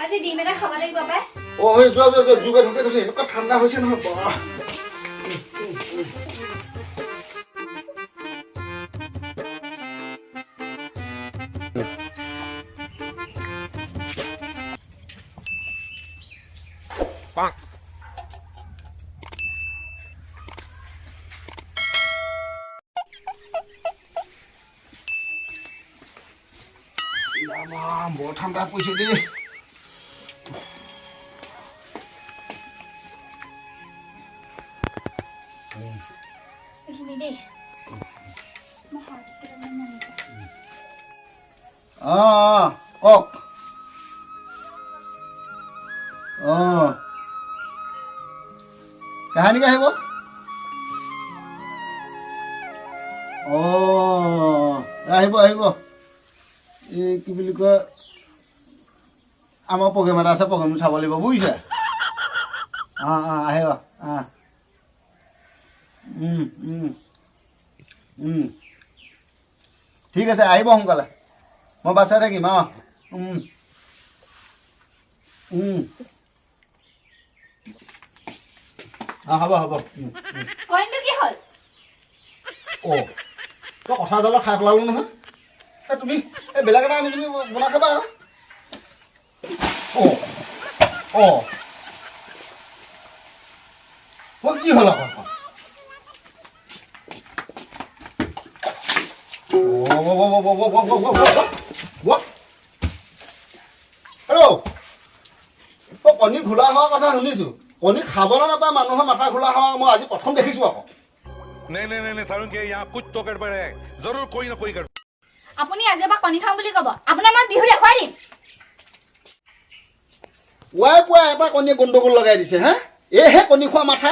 আজি ডিম এটা খাব লাগিব পাই ও হৈ যোৱা যোগা ঢুকে ধৰি এনেকুৱা ঠাণ্ডা হৈছে নহয় বাহ পাক বৰ ঠাণ্ডা পৰিছে দেই এইখিনি দেই কওক কাহানিকে আহিব আহিব আহিব এই কি বুলি কয় আমাৰ প্ৰগ্ৰেম এটা আছে প্ৰগ্ৰেমটো চাব লাগিব বুজিছে আহিব ঠিক আছে আহিব সোনকালে মই বাচাই থাকিম হ'ব হ'ব কইনটো কি হ'ল তই কথা জালত খাই পেলালো নহয় তুমি এই বেলেগ এটা আনি পিনি বনাই খাবা কি হ'ল আকৌ হেল্ল' কণী খোলা হোৱাৰ কথা শুনিছো কণী খাবলৈ নাপায় মানুহৰ মাথা খোলা হোৱা মই আজি প্ৰথম দেখিছো আকৌ नहीं सारुण के यहाँ कुछ तो गड़बड़ है जरूर कोई ना कोई गड़बड़ আপুনি আজি এবাৰ কণী খাম বুলি ক'ব আপোনাৰ মই বিহু দেখুৱাই দিম পুৱাই পুৱাই এটা কণীয়ে গণ্ডগোল লগাই দিছে হা এইহে কণী খোৱা মাথা